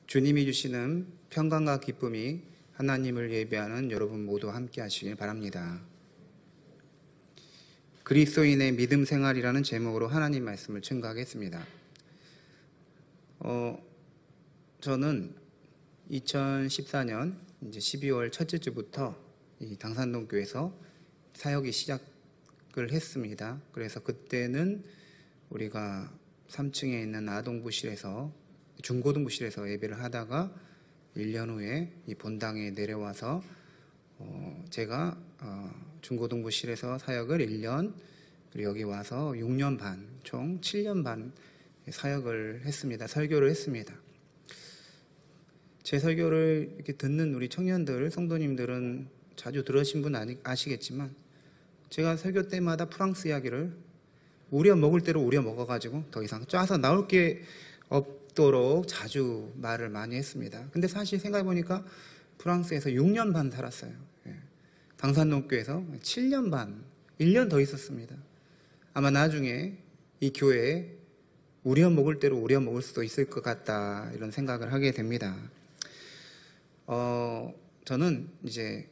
주님이 주시는 평강과 기쁨이 하나님을 예배하는 여러분 모두 함께 하시길 바랍니다. 그리스도인의 믿음 생활이라는 제목으로 하나님 말씀을 증거하겠습니다. 저는 2014년 이제 12월 첫째 주부터 이 당산동교에서 사역이 시작을 했습니다. 그래서 그때는 우리가 3층에 있는 아동부실에서 중고등부실에서 예배를 하다가 1년 후에 이 본당에 내려와서 제가 중고등부실에서 사역을 1년, 그리고 여기 와서 6년 반, 총 7년 반 사역을 했습니다. 설교를 했습니다. 제 설교를 이렇게 듣는 우리 청년들, 성도님들은 자주 들으신 분 아시겠지만, 제가 설교 때마다 프랑스 이야기를 우려 먹을 대로 우려 먹어가지고 더 이상 짜서 나올 게 없도록 자주 말을 많이 했습니다. 근데 사실 생각해보니까 프랑스에서 6년 반 살았어요. 당산동교에서 7년 반, 1년 더 있었습니다. 아마 나중에 이 교회에 우려 먹을 대로 우려 먹을 수도 있을 것 같다, 이런 생각을 하게 됩니다. 저는 이제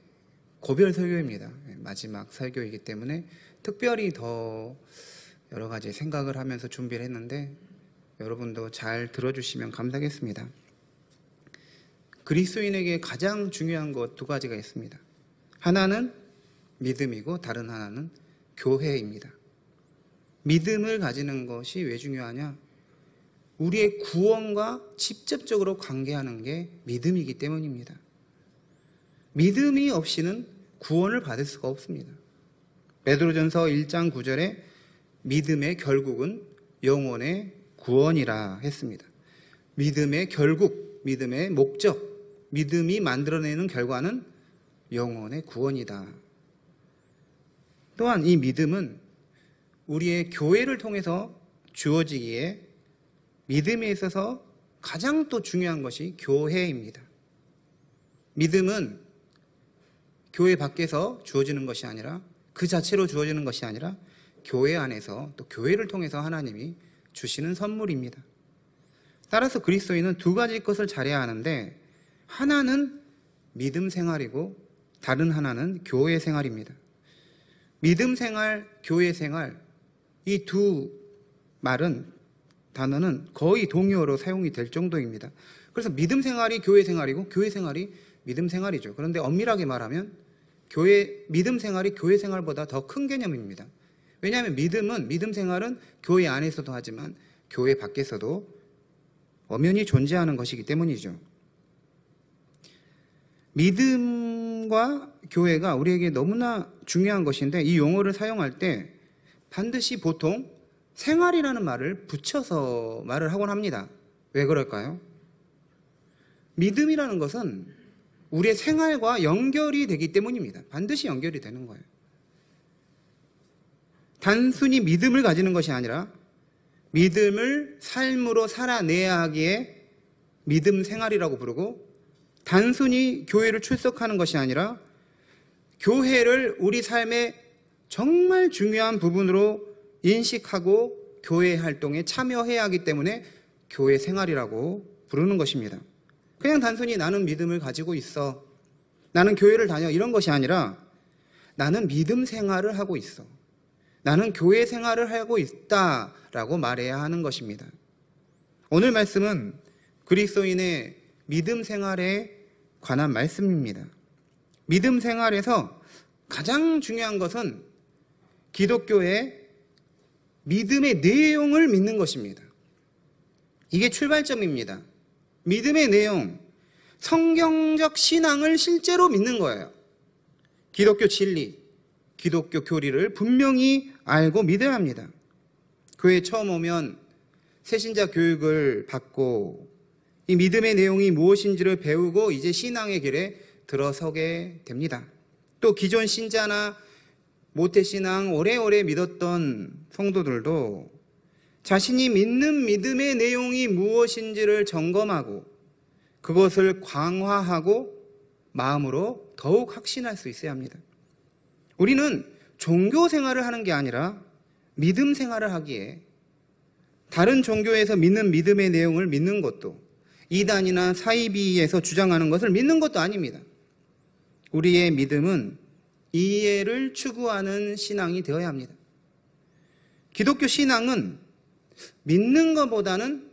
고별 설교입니다. 마지막 설교이기 때문에 특별히 더 여러 가지 생각을 하면서 준비를 했는데 여러분도 잘 들어주시면 감사하겠습니다. 그리스도인에게 가장 중요한 것 두 가지가 있습니다. 하나는 믿음이고 다른 하나는 교회입니다. 믿음을 가지는 것이 왜 중요하냐? 우리의 구원과 직접적으로 관계하는 게 믿음이기 때문입니다. 믿음이 없이는 구원을 받을 수가 없습니다. 베드로전서 1장 9절에 믿음의 결국은 영혼의 구원이라 했습니다. 믿음의 결국, 믿음의 목적, 믿음이 만들어내는 결과는 영혼의 구원이다. 또한 이 믿음은 우리의 교회를 통해서 주어지기에 믿음에 있어서 가장 또 중요한 것이 교회입니다. 믿음은 교회 밖에서 주어지는 것이 아니라, 그 자체로 주어지는 것이 아니라 교회 안에서 또 교회를 통해서 하나님이 주시는 선물입니다. 따라서 그리스도인은 두 가지 것을 잘해야 하는데, 하나는 믿음 생활이고 다른 하나는 교회 생활입니다. 믿음 생활, 교회 생활, 이 두 단어는 거의 동의어로 사용이 될 정도입니다. 그래서 믿음 생활이 교회 생활이고 교회 생활이 믿음 생활이죠. 그런데 엄밀하게 말하면 믿음 생활이 교회 생활보다 더 큰 개념입니다. 왜냐하면 믿음 생활은 교회 안에서도 하지만 교회 밖에서도 엄연히 존재하는 것이기 때문이죠. 믿음과 교회가 우리에게 너무나 중요한 것인데, 이 용어를 사용할 때 반드시 보통 생활이라는 말을 붙여서 말을 하곤 합니다. 왜 그럴까요? 믿음이라는 것은 우리의 생활과 연결이 되기 때문입니다. 반드시 연결이 되는 거예요. 단순히 믿음을 가지는 것이 아니라 믿음을 삶으로 살아내야 하기에 믿음 생활이라고 부르고, 단순히 교회를 출석하는 것이 아니라 교회를 우리 삶의 정말 중요한 부분으로 인식하고 교회 활동에 참여해야 하기 때문에 교회 생활이라고 부르는 것입니다. 그냥 단순히 나는 믿음을 가지고 있어, 나는 교회를 다녀, 이런 것이 아니라 나는 믿음 생활을 하고 있어, 나는 교회 생활을 하고 있다라고 말해야 하는 것입니다. 오늘 말씀은 그리스도인의 믿음 생활에 관한 말씀입니다. 믿음 생활에서 가장 중요한 것은 기독교의 믿음의 내용을 믿는 것입니다. 이게 출발점입니다. 믿음의 내용, 성경적 신앙을 실제로 믿는 거예요. 기독교 진리, 기독교 교리를 분명히 알고 믿어야 합니다. 교회에 처음 오면 새신자 교육을 받고 이 믿음의 내용이 무엇인지를 배우고 이제 신앙의 길에 들어서게 됩니다. 또 기존 신자나 모태신앙 오래오래 믿었던 성도들도 자신이 믿는 믿음의 내용이 무엇인지를 점검하고 그것을 강화하고 마음으로 더욱 확신할 수 있어야 합니다. 우리는 종교 생활을 하는 게 아니라 믿음 생활을 하기에 다른 종교에서 믿는 믿음의 내용을 믿는 것도, 이단이나 사이비에서 주장하는 것을 믿는 것도 아닙니다. 우리의 믿음은 이해를 추구하는 신앙이 되어야 합니다. 기독교 신앙은 믿는 것보다는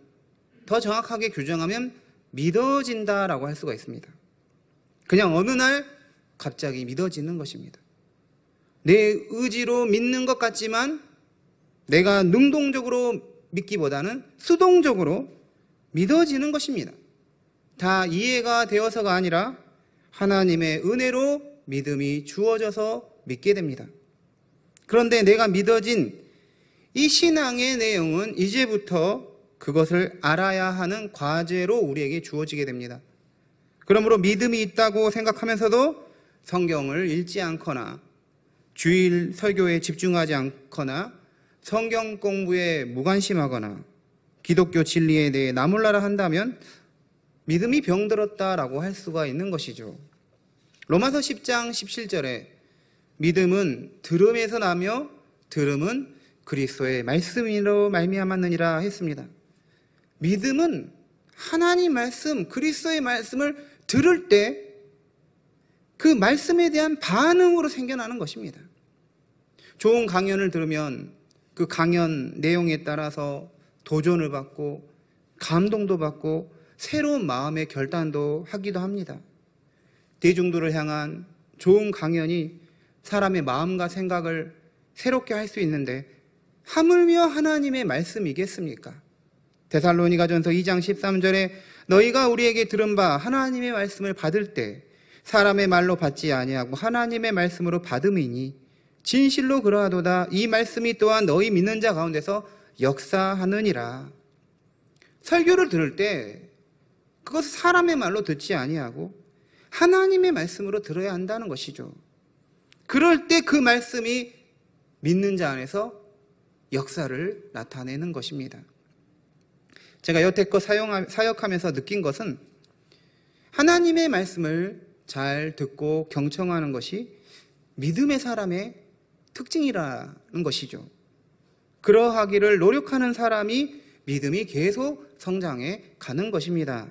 더 정확하게 규정하면 믿어진다라고 할 수가 있습니다. 그냥 어느 날 갑자기 믿어지는 것입니다. 내 의지로 믿는 것 같지만 내가 능동적으로 믿기보다는 수동적으로 믿어지는 것입니다. 다 이해가 되어서가 아니라 하나님의 은혜로 믿음이 주어져서 믿게 됩니다. 그런데 내가 믿어진 이 신앙의 내용은 이제부터 그것을 알아야 하는 과제로 우리에게 주어지게 됩니다. 그러므로 믿음이 있다고 생각하면서도 성경을 읽지 않거나 주일 설교에 집중하지 않거나 성경 공부에 무관심하거나 기독교 진리에 대해 나몰라라 한다면 믿음이 병들었다라고 할 수가 있는 것이죠. 로마서 10장 17절에 믿음은 들음에서 나며 들음은 그리스도의 말씀으로 말미암았느니라 했습니다. 믿음은 하나님 말씀, 그리스도의 말씀을 들을 때 그 말씀에 대한 반응으로 생겨나는 것입니다. 좋은 강연을 들으면 그 강연 내용에 따라서 도전을 받고 감동도 받고 새로운 마음의 결단도 하기도 합니다. 대중들을 향한 좋은 강연이 사람의 마음과 생각을 새롭게 할 수 있는데 하물며 하나님의 말씀이겠습니까? 데살로니가전서 2장 13절에 너희가 우리에게 들은 바 하나님의 말씀을 받을 때 사람의 말로 받지 아니하고 하나님의 말씀으로 받음이니 진실로 그러하도다. 이 말씀이 또한 너희 믿는 자 가운데서 역사하느니라. 설교를 들을 때 그것을 사람의 말로 듣지 아니하고 하나님의 말씀으로 들어야 한다는 것이죠. 그럴 때 그 말씀이 믿는 자 안에서 역사를 나타내는 것입니다. 제가 여태껏 사역하면서 느낀 것은 하나님의 말씀을 잘 듣고 경청하는 것이 믿음의 사람의 특징이라는 것이죠. 그러하기를 노력하는 사람이 믿음이 계속 성장해 가는 것입니다.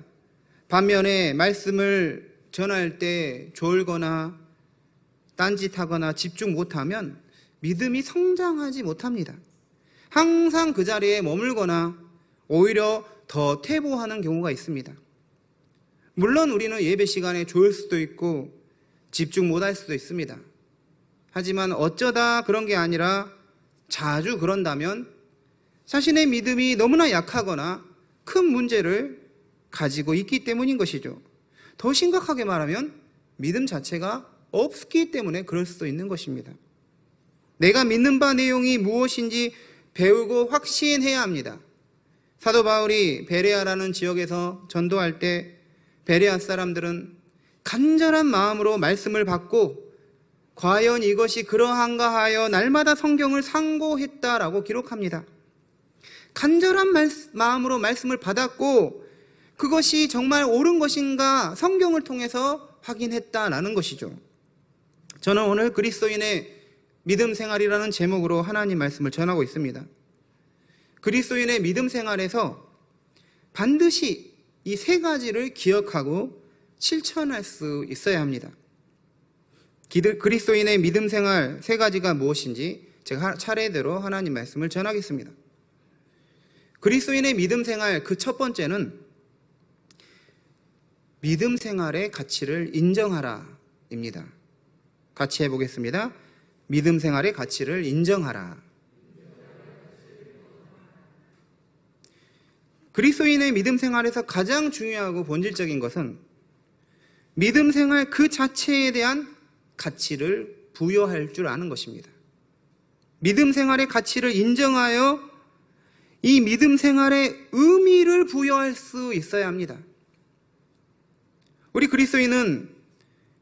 반면에 말씀을 전할 때 졸거나 딴짓하거나 집중 못하면 믿음이 성장하지 못합니다. 항상 그 자리에 머물거나 오히려 더 퇴보하는 경우가 있습니다. 물론 우리는 예배 시간에 졸을 수도 있고 집중 못할 수도 있습니다. 하지만 어쩌다 그런 게 아니라 자주 그런다면 자신의 믿음이 너무나 약하거나 큰 문제를 가지고 있기 때문인 것이죠. 더 심각하게 말하면 믿음 자체가 없기 때문에 그럴 수도 있는 것입니다. 내가 믿는 바 내용이 무엇인지 배우고 확신해야 합니다. 사도 바울이 베레아라는 지역에서 전도할 때 베레아 사람들은 간절한 마음으로 말씀을 받고 과연 이것이 그러한가 하여 날마다 성경을 상고했다라고 기록합니다. 간절한 마음으로 말씀을 받았고 그것이 정말 옳은 것인가 성경을 통해서 확인했다라는 것이죠. 저는 오늘 그리스도인의 믿음 생활이라는 제목으로 하나님 말씀을 전하고 있습니다. 그리스도인의 믿음 생활에서 반드시 이 세 가지를 기억하고 실천할 수 있어야 합니다. 그리스도인의 믿음 생활 세 가지가 무엇인지 제가 차례대로 하나님 말씀을 전하겠습니다. 그리스도인의 믿음 생활 그 첫 번째는 믿음 생활의 가치를 인정하라입니다. 같이 해보겠습니다. 믿음 생활의 가치를 인정하라. 그리스도인의 믿음 생활에서 가장 중요하고 본질적인 것은 믿음 생활 그 자체에 대한 가치를 부여할 줄 아는 것입니다. 믿음 생활의 가치를 인정하여 이 믿음 생활의 의미를 부여할 수 있어야 합니다. 우리 그리스도인은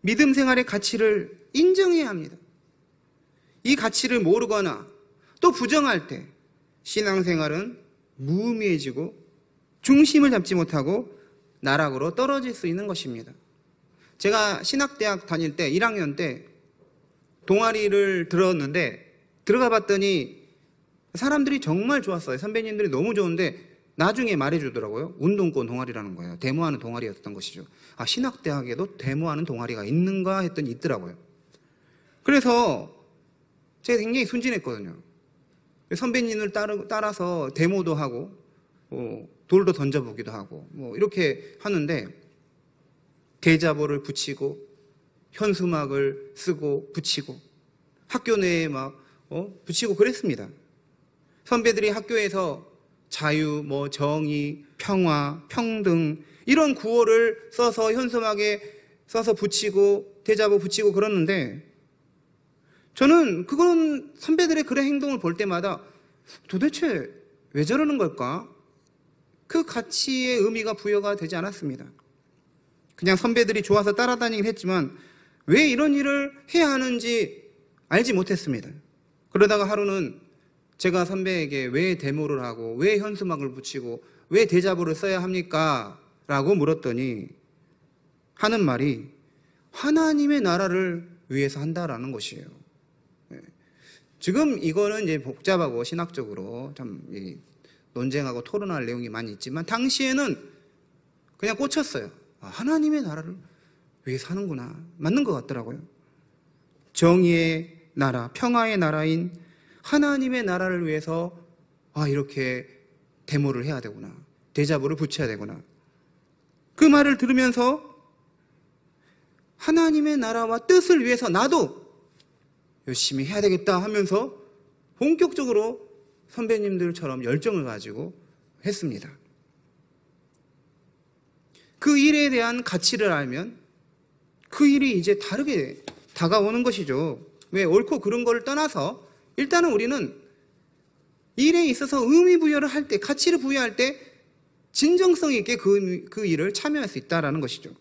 믿음 생활의 가치를 인정해야 합니다. 이 가치를 모르거나 또 부정할 때 신앙생활은 무의미해지고 중심을 잡지 못하고 나락으로 떨어질 수 있는 것입니다. 제가 신학대학 다닐 때 1학년 때 동아리를 들었는데 들어가 봤더니 사람들이 정말 좋았어요. 선배님들이 너무 좋은데 나중에 말해주더라고요. 운동권 동아리라는 거예요. 데모하는 동아리였던 것이죠. 아, 신학대학에도 데모하는 동아리가 있는가 했더니 있더라고요. 그래서 제가 굉장히 순진했거든요. 선배님을 따라서 데모도 하고 돌도 던져보기도 하고 이렇게 하는데 대자보를 붙이고 현수막을 쓰고 붙이고 학교 내에 막 붙이고 그랬습니다. 선배들이 학교에서 자유, 정의, 평화, 평등 이런 구호를 써서 현수막에 써서 붙이고 대자보 붙이고 그러는데 저는 그런 선배들의 그런 행동을 볼 때마다 도대체 왜 저러는 걸까? 그 가치의 의미가 부여가 되지 않았습니다. 그냥 선배들이 좋아서 따라다니긴 했지만 왜 이런 일을 해야 하는지 알지 못했습니다. 그러다가 하루는 제가 선배에게 왜 데모를 하고 왜 현수막을 붙이고 왜 대자보를 써야 합니까? 라고 물었더니 하는 말이 하나님의 나라를 위해서 한다라는 것이에요. 지금 이거는 이제 복잡하고 신학적으로 참 논쟁하고 토론할 내용이 많이 있지만 당시에는 그냥 꽂혔어요. 아, 하나님의 나라를 위해서 하는구나. 맞는 것 같더라고요. 정의의 나라, 평화의 나라인 하나님의 나라를 위해서 이렇게 데모를 해야 되구나. 대자보를 붙여야 되구나. 그 말을 들으면서 하나님의 나라와 뜻을 위해서 나도 열심히 해야 되겠다 하면서 본격적으로 선배님들처럼 열정을 가지고 했습니다. 그 일에 대한 가치를 알면 그 일이 이제 다르게 다가오는 것이죠. 왜 옳고 그른 거를 떠나서 일단은 우리는 일에 있어서 의미 부여를 할 때, 가치를 부여할 때 진정성 있게 그 일을 참여할 수 있다는 것이죠.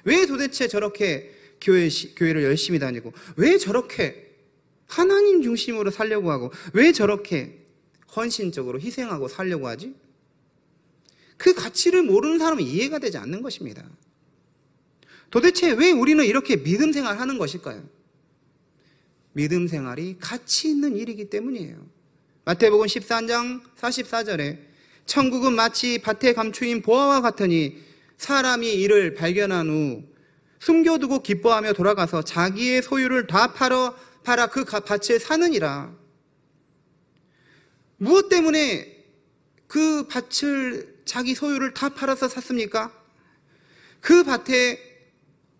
왜 도대체 저렇게 교회를 열심히 다니고 왜 저렇게 하나님 중심으로 살려고 하고 왜 저렇게 헌신적으로 희생하고 살려고 하지? 그 가치를 모르는 사람은 이해가 되지 않는 것입니다. 도대체 왜 우리는 이렇게 믿음 생활하는 것일까요? 믿음 생활이 가치 있는 일이기 때문이에요. 마태복음 14장 44절에 천국은 마치 밭에 감추인 보화와 같으니 사람이 이를 발견한 후 숨겨두고 기뻐하며 돌아가서 자기의 소유를 다 팔아 그 밭을 사느니라. 무엇 때문에 그 밭을 자기 소유를 다 팔아서 샀습니까? 그 밭에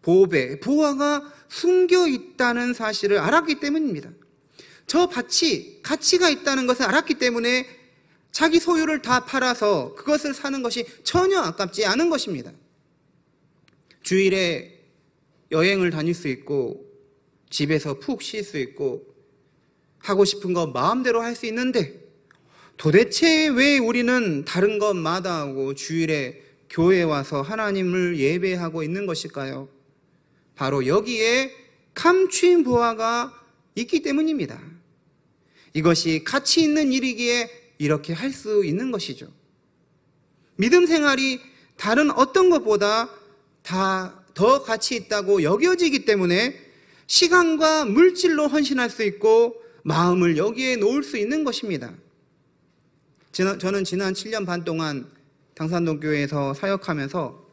보화가 숨겨 있다는 사실을 알았기 때문입니다. 저 밭이 가치가 있다는 것을 알았기 때문에 자기 소유를 다 팔아서 그것을 사는 것이 전혀 아깝지 않은 것입니다. 주일에 여행을 다닐 수 있고 집에서 푹 쉴 수 있고 하고 싶은 거 마음대로 할 수 있는데 도대체 왜 우리는 다른 것 마다하고 주일에 교회에 와서 하나님을 예배하고 있는 것일까요? 바로 여기에 감추인 보화가 있기 때문입니다. 이것이 가치 있는 일이기에 이렇게 할 수 있는 것이죠. 믿음 생활이 다른 어떤 것보다 더 가치 있다고 여겨지기 때문에 시간과 물질로 헌신할 수 있고 마음을 여기에 놓을 수 있는 것입니다. 저는 지난 7년 반 동안 당산동 교회에서 사역하면서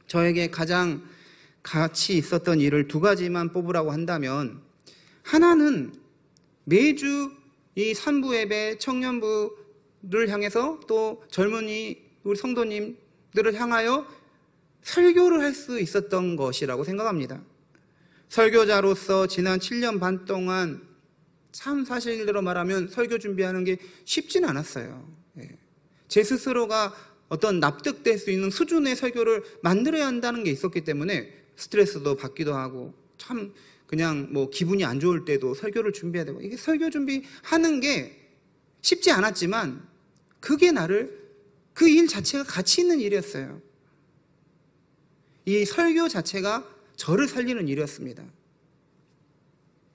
저에게 가장 가치 있었던 일을 두 가지만 뽑으라고 한다면 하나는 매주 이 산부 예배 청년부를 향해서 또 젊은이 우리 성도님들을 향하여 설교를 할 수 있었던 것이라고 생각합니다. 설교자로서 지난 7년 반 동안 참 사실대로 말하면 설교 준비하는 게 쉽지는 않았어요. 제 스스로가 어떤 납득될 수 있는 수준의 설교를 만들어야 한다는 게 있었기 때문에 스트레스도 받기도 하고 참 그냥 기분이 안 좋을 때도 설교를 준비해야 되고 이게 설교 준비하는 게 쉽지 않았지만 그게 그 일 자체가 가치 있는 일이었어요. 이 설교 자체가 저를 살리는 일이었습니다.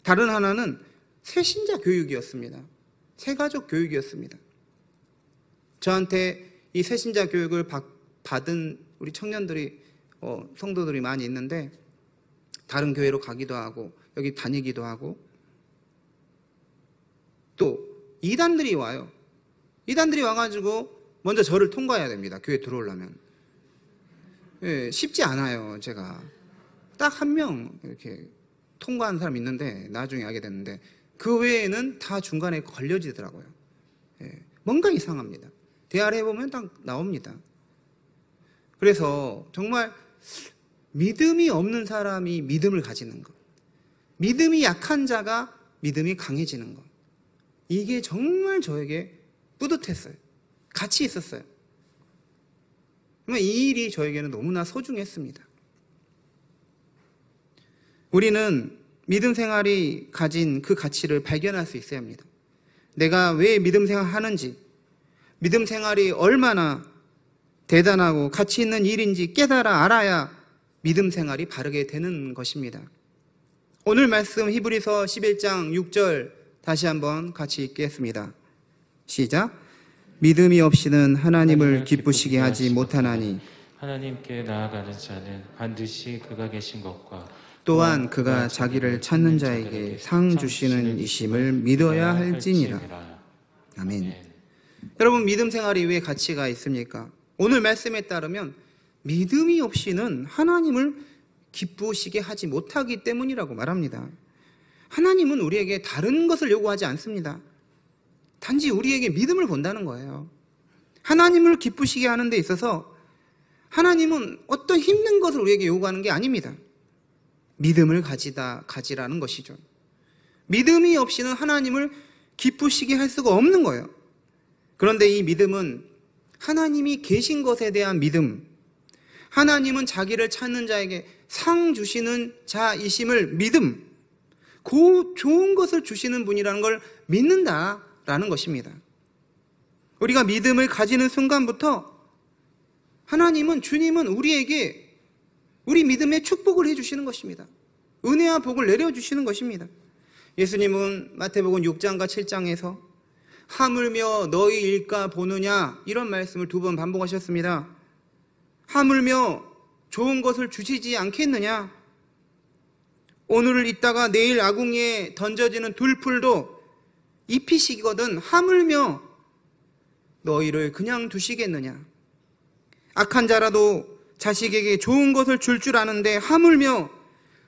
다른 하나는 새신자 교육이었습니다. 새가족 교육이었습니다. 저한테 이 새신자 교육을 받은 우리 청년들이 성도들이 많이 있는데 다른 교회로 가기도 하고 여기 다니기도 하고 또 이단들이 와요. 이단들이 와가지고 먼저 저를 통과해야 됩니다. 교회 들어오려면. 예, 쉽지 않아요. 제가 딱 한 명 이렇게 통과한 사람 있는데 나중에 알게 됐는데 그 외에는 다 중간에 걸려지더라고요. 예, 뭔가 이상합니다. 대화를 해보면 딱 나옵니다. 그래서 정말 믿음이 없는 사람이 믿음을 가지는 것, 믿음이 약한 자가 믿음이 강해지는 것, 이게 정말 저에게 뿌듯했어요. 같이 있었어요. 이 일이 저에게는 너무나 소중했습니다. 우리는 믿음 생활이 가진 그 가치를 발견할 수 있어야 합니다. 내가 왜 믿음 생활을 하는지, 믿음 생활이 얼마나 대단하고 가치 있는 일인지 깨달아 알아야 믿음 생활이 바르게 되는 것입니다. 오늘 말씀 히브리서 11장 6절 다시 한번 같이 읽겠습니다. 시작. 믿음이 없이는 하나님을 기쁘시게 하지 못하나니 하나님께 나아가는 자는 반드시 그가 계신 것과 또한 그가 자기를 찾는 자에게 상 주시는 이심을 믿어야 할지니라. 아멘. 여러분, 믿음 생활이 왜 가치가 있습니까? 오늘 말씀에 따르면 믿음이 없이는 하나님을 기쁘시게 하지 못하기 때문이라고 말합니다. 하나님은 우리에게 다른 것을 요구하지 않습니다. 단지 우리에게 믿음을 본다는 거예요. 하나님을 기쁘시게 하는 데 있어서 하나님은 어떤 힘든 것을 우리에게 요구하는 게 아닙니다. 믿음을 가지라는 것이죠. 믿음이 없이는 하나님을 기쁘시게 할 수가 없는 거예요. 그런데 이 믿음은 하나님이 계신 것에 대한 믿음, 하나님은 자기를 찾는 자에게 상 주시는 자이심을 믿음, 그 좋은 것을 주시는 분이라는 걸 믿는다라는 것입니다. 우리가 믿음을 가지는 순간부터 하나님은, 주님은 우리에게 우리 믿음의 축복을 해주시는 것입니다. 은혜와 복을 내려주시는 것입니다. 예수님은 마태복음 6장과 7장에서 하물며 너희 일까 보느냐 이런 말씀을 2번 반복하셨습니다. 하물며 좋은 것을 주시지 않겠느냐? 오늘을 있다가 내일 아궁이에 던져지는 둘풀도 잎이시거든 하물며 너희를 그냥 두시겠느냐? 악한 자라도 자식에게 좋은 것을 줄 아는데 하물며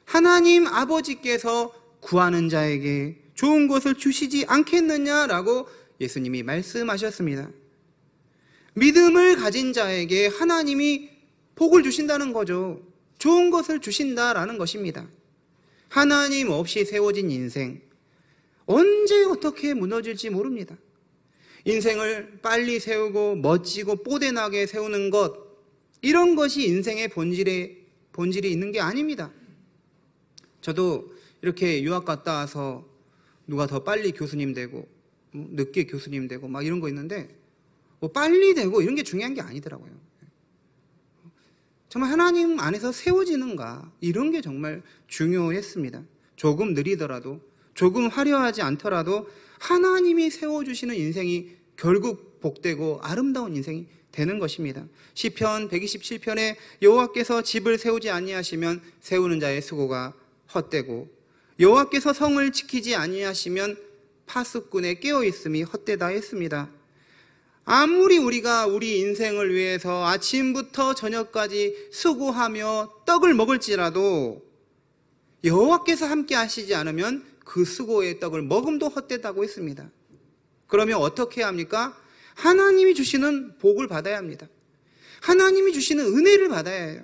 하나님 아버지께서 구하는 자에게 좋은 것을 주시지 않겠느냐라고 예수님이 말씀하셨습니다. 믿음을 가진 자에게 하나님이 복을 주신다는 거죠. 좋은 것을 주신다라는 것입니다. 하나님 없이 세워진 인생, 언제 어떻게 무너질지 모릅니다. 인생을 빨리 세우고 멋지고 뽀대나게 세우는 것, 이런 것이 인생의 본질이 있는 게 아닙니다. 저도 이렇게 유학 갔다 와서 누가 더 빨리 교수님 되고 늦게 교수님 되고 막 이런 거 있는데 뭐 빨리 되고 이런 게 중요한 게 아니더라고요. 정말 하나님 안에서 세워지는가, 이런 게 정말 중요했습니다. 조금 느리더라도, 조금 화려하지 않더라도 하나님이 세워주시는 인생이 결국 복되고 아름다운 인생이 되는 것입니다. 시편 127편에 여호와께서 집을 세우지 아니하시면 세우는 자의 수고가 헛되고 여호와께서 성을 지키지 아니하시면 파수꾼의 깨어있음이 헛되다 했습니다. 아무리 우리가 우리 인생을 위해서 아침부터 저녁까지 수고하며 떡을 먹을지라도 여호와께서 함께 하시지 않으면 그 수고의 떡을 먹음도 헛되다고 했습니다. 그러면 어떻게 합니까? 하나님이 주시는 복을 받아야 합니다. 하나님이 주시는 은혜를 받아야 해요.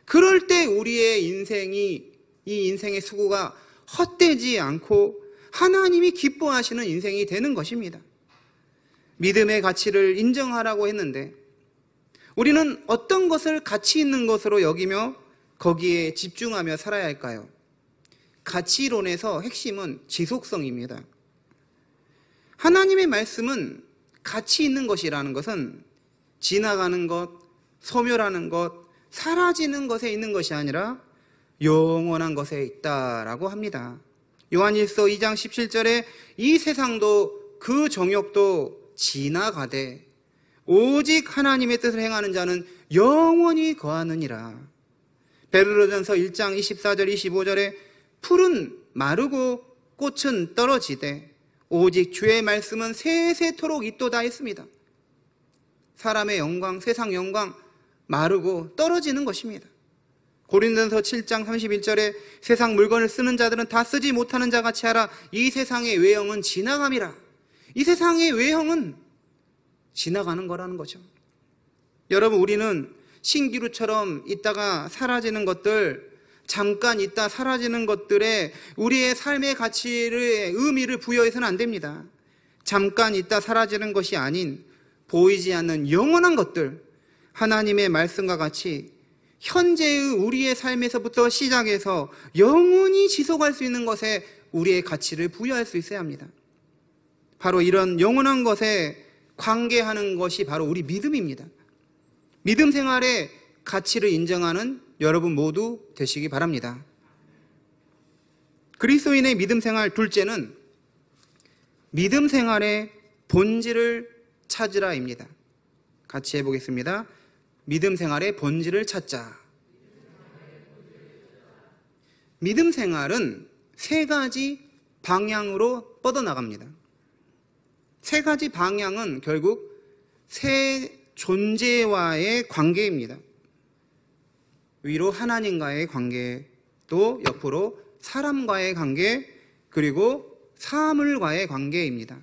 그럴 때 우리의 이 인생의 수고가 헛되지 않고 하나님이 기뻐하시는 인생이 되는 것입니다. 믿음의 가치를 인정하라고 했는데 우리는 어떤 것을 가치 있는 것으로 여기며 거기에 집중하며 살아야 할까요? 가치론에서 핵심은 지속성입니다. 하나님의 말씀은 가치 있는 것이라는 것은 지나가는 것, 소멸하는 것, 사라지는 것에 있는 것이 아니라 영원한 것에 있다라고 합니다. 요한일서 2장 17절에 이 세상도 그 정욕도 지나가되 오직 하나님의 뜻을 행하는 자는 영원히 거하느니라. 베드로전서 1장 24절 25절에 풀은 마르고 꽃은 떨어지되 오직 주의 말씀은 세세토록 있도다 했습니다. 사람의 영광, 세상 영광 마르고 떨어지는 것입니다. 고린도전서 7장 31절에 세상 물건을 쓰는 자들은 다 쓰지 못하는 자같이 하라. 이 세상의 외형은 지나감이라. 이 세상의 외형은 지나가는 거라는 거죠. 여러분, 우리는 신기루처럼 있다가 사라지는 것들, 잠깐 있다 사라지는 것들에 우리의 삶의 가치를, 의미를 부여해서는 안 됩니다. 잠깐 있다 사라지는 것이 아닌 보이지 않는 영원한 것들, 하나님의 말씀과 같이 현재의 우리의 삶에서부터 시작해서 영원히 지속할 수 있는 것에 우리의 가치를 부여할 수 있어야 합니다. 바로 이런 영원한 것에 관계하는 것이 바로 우리 믿음입니다. 믿음 생활의 가치를 인정하는 여러분 모두 되시기 바랍니다. 그리스도인의 믿음 생활 둘째는 믿음 생활의 본질을 찾으라입니다. 같이 해보겠습니다. 믿음 생활의 본질을 찾자. 믿음 생활은 세 가지 방향으로 뻗어나갑니다. 세 가지 방향은 결국 세 존재와의 관계입니다. 위로 하나님과의 관계, 또 옆으로 사람과의 관계, 그리고 사물과의 관계입니다.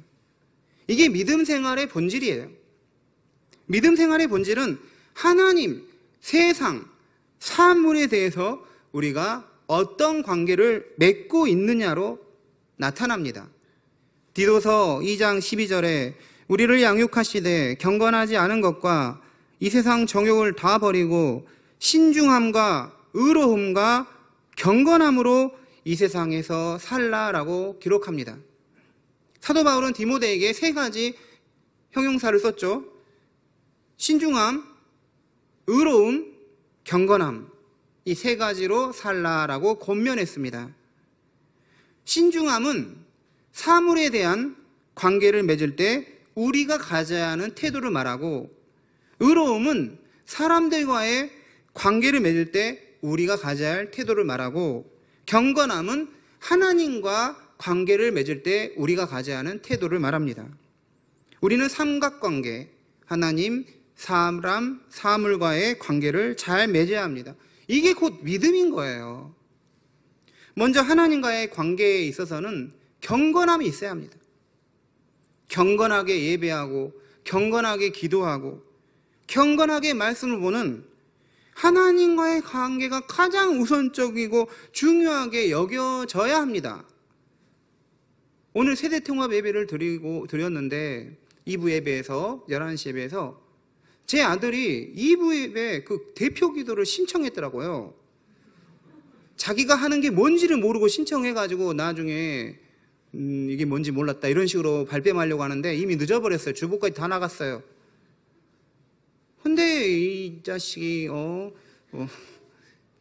이게 믿음 생활의 본질이에요. 믿음 생활의 본질은 하나님, 세상, 사물에 대해서 우리가 어떤 관계를 맺고 있느냐로 나타납니다. 디도서 2장 12절에 우리를 양육하시되 경건하지 않은 것과 이 세상 정욕을 다 버리고 신중함과 의로움과 경건함으로 이 세상에서 살라라고 기록합니다. 사도 바울은 디모데에게 세 가지 형용사를 썼죠. 신중함, 의로움, 경건함, 이 세 가지로 살라라고 권면했습니다. 신중함은 사물에 대한 관계를 맺을 때 우리가 가져야 하는 태도를 말하고, 의로움은 사람들과의 관계를 맺을 때 우리가 가져야 할 태도를 말하고, 경건함은 하나님과 관계를 맺을 때 우리가 가져야 하는 태도를 말합니다. 우리는 삼각관계, 하나님, 사람, 사물과의 관계를 잘 맺어야 합니다. 이게 곧 믿음인 거예요. 먼저 하나님과의 관계에 있어서는 경건함이 있어야 합니다. 경건하게 예배하고, 경건하게 기도하고, 경건하게 말씀을 보는 하나님과의 관계가 가장 우선적이고 중요하게 여겨져야 합니다. 오늘 세대통합 예배를 드렸는데 2부 예배에서 11시 예배에서 제 아들이 2부 예배 그 대표 기도를 신청했더라고요. 자기가 하는 게 뭔지를 모르고 신청해가지고 나중에 이게 뭔지 몰랐다 이런 식으로 발뺌하려고 하는데 이미 늦어버렸어요. 주보까지 다 나갔어요. 근데 이 자식이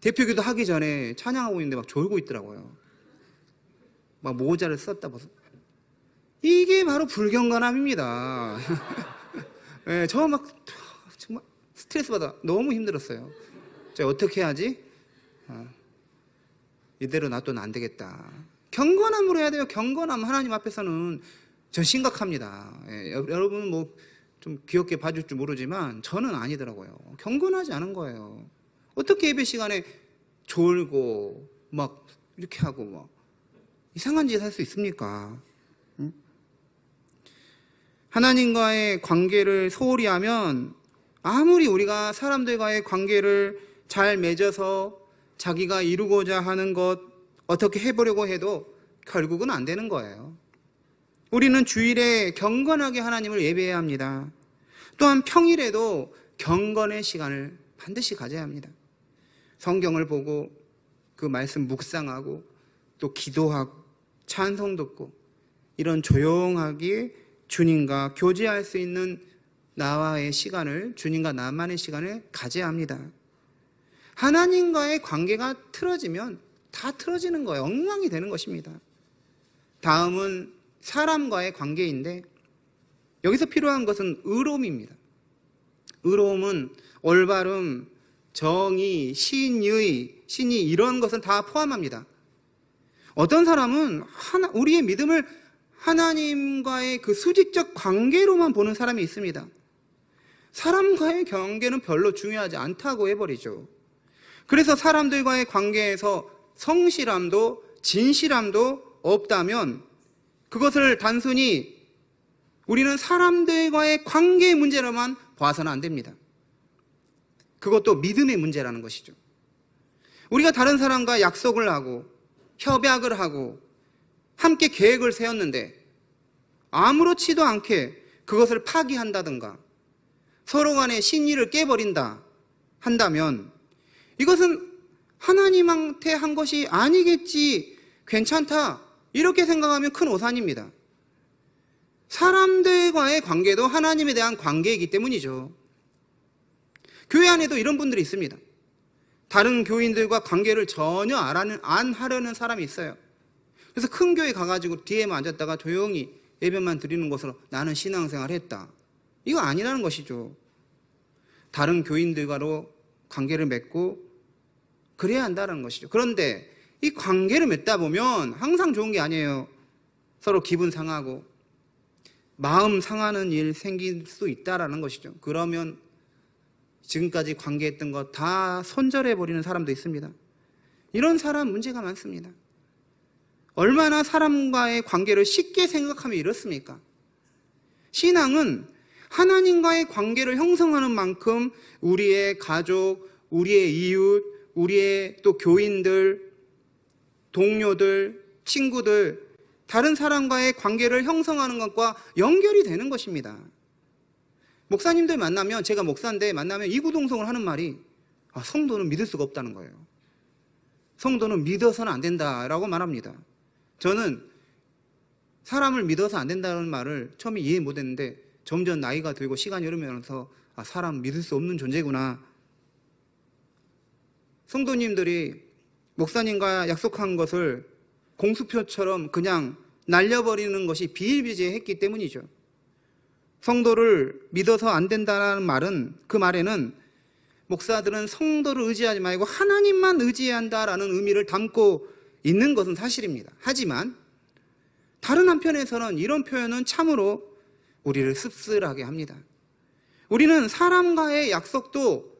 대표기도 하기 전에 찬양하고 있는데 막 졸고 있더라고요. 막 모자를 썼다 벗어. 이게 바로 불경건함입니다. 네, 저 막 정말 스트레스 받아 너무 힘들었어요. 제가 어떻게 해야지? 이대로 놔두면 안 되겠다. 경건함으로 해야 돼요. 경건함. 하나님 앞에서는 전 심각합니다. 예, 여러분은 뭐 좀 귀엽게 봐줄 줄 모르지만 저는 아니더라고요. 경건하지 않은 거예요. 어떻게 예배 시간에 졸고 막 이렇게 하고 막 이상한 짓 할 수 있습니까? 응? 하나님과의 관계를 소홀히 하면 아무리 우리가 사람들과의 관계를 잘 맺어서 자기가 이루고자 하는 것 어떻게 해보려고 해도 결국은 안 되는 거예요. 우리는 주일에 경건하게 하나님을 예배해야 합니다. 또한 평일에도 경건의 시간을 반드시 가져야 합니다. 성경을 보고 그 말씀 묵상하고 또 기도하고 찬송 듣고 이런 조용하게 주님과 교제할 수 있는 나와의 시간을, 주님과 나만의 시간을 가져야 합니다. 하나님과의 관계가 틀어지면 다 틀어지는 거예요. 엉망이 되는 것입니다. 다음은 사람과의 관계인데 여기서 필요한 것은 의로움입니다. 의로움은 올바름, 정의, 신의, 이런 것은 다 포함합니다. 어떤 사람은 우리의 믿음을 하나님과의 그 수직적 관계로만 보는 사람이 있습니다. 사람과의 관계는 별로 중요하지 않다고 해버리죠. 그래서 사람들과의 관계에서 성실함도 진실함도 없다면 그것을 단순히 우리는 사람들과의 관계의 문제로만 봐서는 안 됩니다. 그것도 믿음의 문제라는 것이죠. 우리가 다른 사람과 약속을 하고 협약을 하고 함께 계획을 세웠는데 아무렇지도 않게 그것을 파기한다든가 서로 간의 신의를 깨버린다 한다면 이것은 하나님한테 한 것이 아니겠지, 괜찮다 이렇게 생각하면 큰 오산입니다. 사람들과의 관계도 하나님에 대한 관계이기 때문이죠. 교회 안에도 이런 분들이 있습니다. 다른 교인들과 관계를 전혀 안 하려는 사람이 있어요. 그래서 큰 교회 가가지고 뒤에만 앉았다가 조용히 예배만 드리는 것으로 나는 신앙생활을 했다. 이거 아니라는 것이죠. 다른 교인들과로 관계를 맺고 그래야 한다는 것이죠. 그런데 이 관계를 맺다 보면 항상 좋은 게 아니에요. 서로 기분 상하고 마음 상하는 일 생길 수 있다라는 것이죠. 그러면 지금까지 관계했던 거 다 손절해버리는 사람도 있습니다. 이런 사람 문제가 많습니다. 얼마나 사람과의 관계를 쉽게 생각하면 이렇습니까? 신앙은 하나님과의 관계를 형성하는 만큼 우리의 가족, 우리의 이웃, 우리의 또 교인들, 동료들, 친구들, 다른 사람과의 관계를 형성하는 것과 연결이 되는 것입니다. 목사님들 만나면, 제가 목사인데 만나면 이구동성을 하는 말이 성도는 믿을 수가 없다는 거예요. 성도는 믿어서는 안 된다라고 말합니다. 저는 사람을 믿어서 안 된다는 말을 처음에 이해 못했는데 점점 나이가 들고 시간이 흐르면서 사람 믿을 수 없는 존재구나. 성도님들이 목사님과 약속한 것을 공수표처럼 그냥 날려버리는 것이 비일비재했기 때문이죠. 성도를 믿어서 안 된다는 말은, 그 말에는 목사들은 성도를 의지하지 말고 하나님만 의지해야 한다라는 의미를 담고 있는 것은 사실입니다. 하지만 다른 한편에서는 이런 표현은 참으로 우리를 씁쓸하게 합니다. 우리는 사람과의 약속도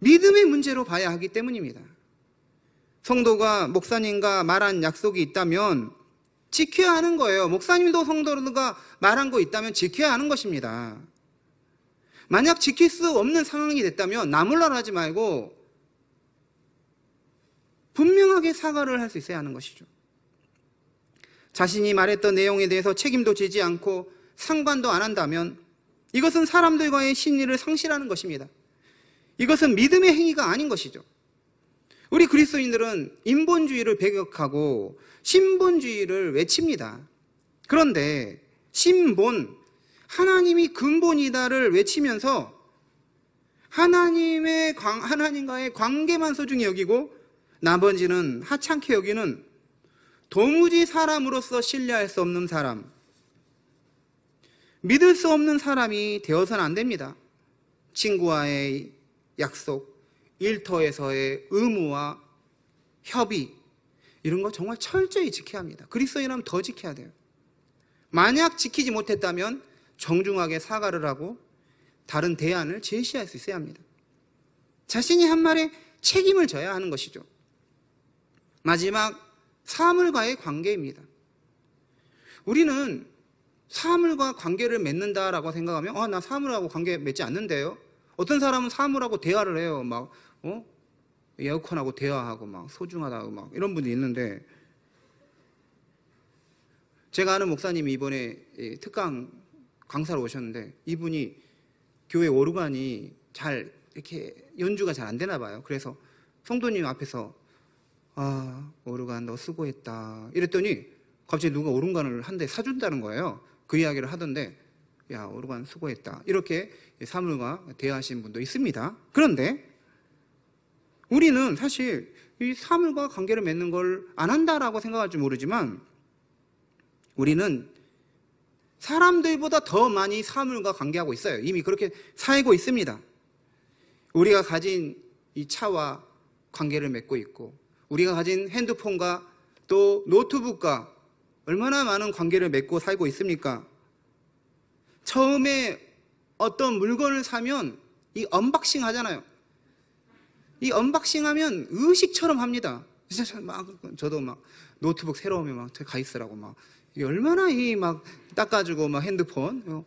믿음의 문제로 봐야 하기 때문입니다. 성도가 목사님과 말한 약속이 있다면 지켜야 하는 거예요. 목사님도 성도가 말한 거 있다면 지켜야 하는 것입니다. 만약 지킬 수 없는 상황이 됐다면 나몰라라 하지 말고 분명하게 사과를 할 수 있어야 하는 것이죠. 자신이 말했던 내용에 대해서 책임도 지지 않고 상관도 안 한다면 이것은 사람들과의 신의를 상실하는 것입니다. 이것은 믿음의 행위가 아닌 것이죠. 우리 그리스도인들은 인본주의를 배격하고 신본주의를 외칩니다. 그런데 신본, 하나님이 근본이다를 외치면서 하나님과의 관계만 소중히 여기고 나머지는 하찮게 여기는 도무지 사람으로서 신뢰할 수 없는 사람, 믿을 수 없는 사람이 되어서는 안 됩니다. 친구와의 약속, 일터에서의 의무와 협의, 이런 거 정말 철저히 지켜야 합니다. 그리스도인이라면 더 지켜야 돼요. 만약 지키지 못했다면 정중하게 사과를 하고 다른 대안을 제시할 수 있어야 합니다. 자신이 한 말에 책임을 져야 하는 것이죠. 마지막, 사물과의 관계입니다. 우리는 사물과 관계를 맺는다라고 생각하면 나 사물하고 관계 맺지 않는데요. 어떤 사람은 사물하고 대화를 해요. 막 에어컨하고 대화하고 막 소중하다고 막 이런 분이 있는데, 제가 아는 목사님이 이번에 특강 강사로 오셨는데 이분이 교회 오르간이 잘 이렇게 연주가 잘 안 되나 봐요. 그래서 성도님 앞에서 오르간 너 수고했다 이랬더니 갑자기 누가 오르간을 한 대 사준다는 거예요. 그 이야기를 하던데, 야 오르간 수고했다 이렇게 사물과 대화하시는 분도 있습니다. 그런데 우리는 사실 이 사물과 관계를 맺는 걸 안 한다라고 생각할지 모르지만 우리는 사람들보다 더 많이 사물과 관계하고 있어요. 이미 그렇게 살고 있습니다. 우리가 가진 이 차와 관계를 맺고 있고, 우리가 가진 핸드폰과 또 노트북과 얼마나 많은 관계를 맺고 살고 있습니까? 처음에 어떤 물건을 사면 이 언박싱 하잖아요. 이 언박싱 하면 의식처럼 합니다. 진짜 저도 막 노트북 새로 오면 막 가 있으라고 막 이게 얼마나 이 막 닦아주고 막 핸드폰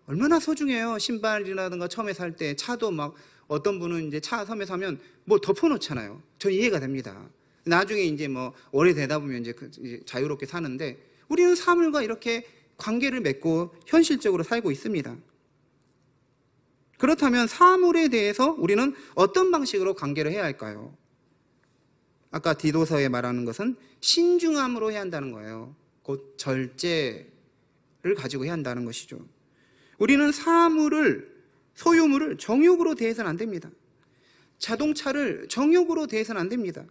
얼마나 소중해요. 신발이라든가 처음에 살 때 차도 막 어떤 분은 이제 차 처음에 사면 뭐 덮어놓잖아요. 전 이해가 됩니다. 나중에 이제 뭐 오래되다 보면 이제 자유롭게 사는데 우리는 사물과 이렇게 관계를 맺고 현실적으로 살고 있습니다. 그렇다면 사물에 대해서 우리는 어떤 방식으로 관계를 해야 할까요? 아까 디도서에 말하는 것은 신중함으로 해야 한다는 거예요. 곧 절제를 가지고 해야 한다는 것이죠. 우리는 사물을, 소유물을 정욕으로 대해서는 안 됩니다. 자동차를 정욕으로 대해서는 안 됩니다.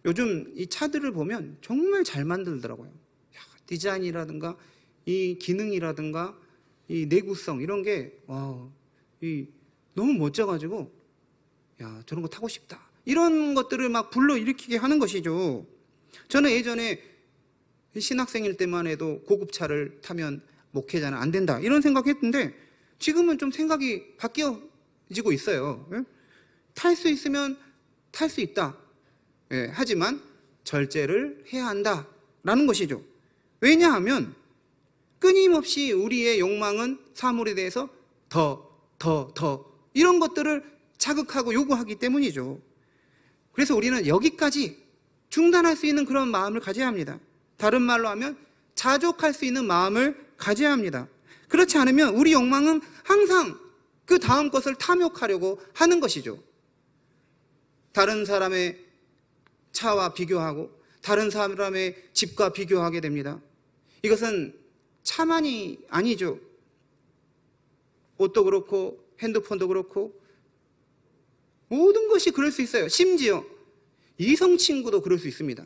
요즘 이 차들을 보면 정말 잘 만들더라고요. 디자인이라든가 이 기능이라든가 이 내구성 이런 게 너무 멋져가지고 야 저런 거 타고 싶다 이런 것들을 막 불러일으키게 하는 것이죠. 저는 예전에 신학생일 때만 해도 고급차를 타면 목회자는 안 된다 이런 생각했는데 지금은 좀 생각이 바뀌어지고 있어요. 탈 수 있으면 탈 수 있다. 하지만 절제를 해야 한다라는 것이죠. 왜냐하면 끊임없이 우리의 욕망은 사물에 대해서 더 이런 것들을 자극하고 요구하기 때문이죠. 그래서 우리는 여기까지 중단할 수 있는 그런 마음을 가져야 합니다. 다른 말로 하면 자족할 수 있는 마음을 가져야 합니다. 그렇지 않으면 우리 욕망은 항상 그 다음 것을 탐욕하려고 하는 것이죠. 다른 사람의 차와 비교하고 다른 사람의 집과 비교하게 됩니다. 이것은 차만이 아니죠. 옷도 그렇고 핸드폰도 그렇고 모든 것이 그럴 수 있어요. 심지어 이성 친구도 그럴 수 있습니다.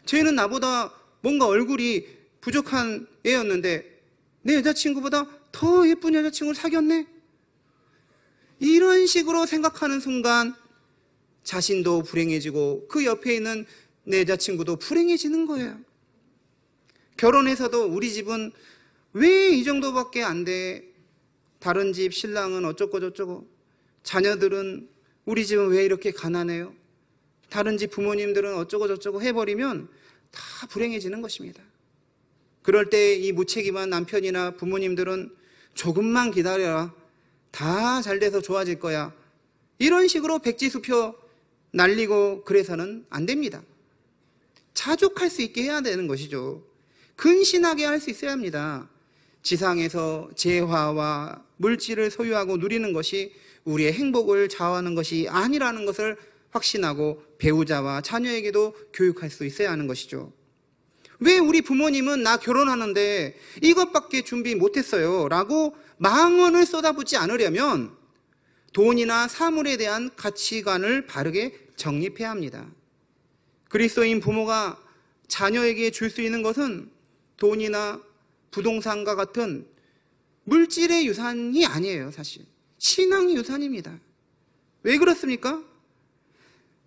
쟤는 나보다 뭔가 얼굴이 부족한 애였는데 내 여자친구보다 더 예쁜 여자친구를 사귀었네? 이런 식으로 생각하는 순간 자신도 불행해지고 그 옆에 있는 내 여자친구도 불행해지는 거예요. 결혼해서도 우리 집은 왜 이 정도밖에 안 돼? 다른 집 신랑은 어쩌고 저쩌고, 자녀들은 우리 집은 왜 이렇게 가난해요? 다른 집 부모님들은 어쩌고 저쩌고 해버리면 다 불행해지는 것입니다. 그럴 때 이 무책임한 남편이나 부모님들은 조금만 기다려라, 다 잘 돼서 좋아질 거야, 이런 식으로 백지수표 날리고 그래서는 안 됩니다. 자족할 수 있게 해야 되는 것이죠. 근신하게 할 수 있어야 합니다. 지상에서 재화와 물질을 소유하고 누리는 것이 우리의 행복을 좌우하는 것이 아니라는 것을 확신하고 배우자와 자녀에게도 교육할 수 있어야 하는 것이죠. 왜 우리 부모님은 나 결혼하는데 이것밖에 준비 못했어요 라고 망언을 쏟아붓지 않으려면 돈이나 사물에 대한 가치관을 바르게 정립해야 합니다. 그리스도인 부모가 자녀에게 줄 수 있는 것은 돈이나 부동산과 같은 물질의 유산이 아니에요. 사실 신앙의 유산입니다. 왜 그렇습니까?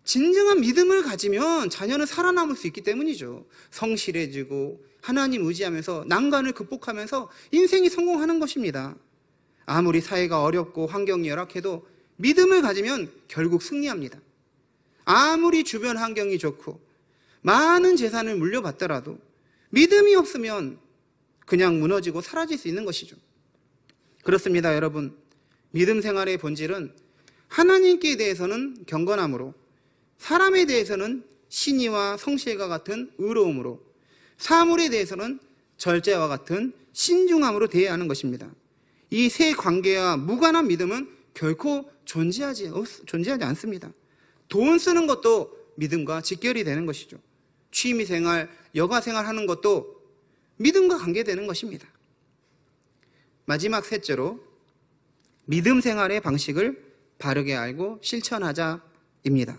진정한 믿음을 가지면 자녀는 살아남을 수 있기 때문이죠. 성실해지고 하나님 의지하면서 난관을 극복하면서 인생이 성공하는 것입니다. 아무리 사회가 어렵고 환경이 열악해도 믿음을 가지면 결국 승리합니다. 아무리 주변 환경이 좋고 많은 재산을 물려받더라도 믿음이 없으면 그냥 무너지고 사라질 수 있는 것이죠. 그렇습니다, 여러분. 믿음 생활의 본질은 하나님께 대해서는 경건함으로, 사람에 대해서는 신의와 성실과 같은 의로움으로, 사물에 대해서는 절제와 같은 신중함으로 대해야 하는 것입니다. 이 세 관계와 무관한 믿음은 결코 존재하지 않습니다. 돈 쓰는 것도 믿음과 직결이 되는 것이죠. 취미생활, 여가생활 하는 것도 믿음과 관계되는 것입니다. 마지막 셋째로 믿음 생활의 방식을 바르게 알고 실천하자입니다.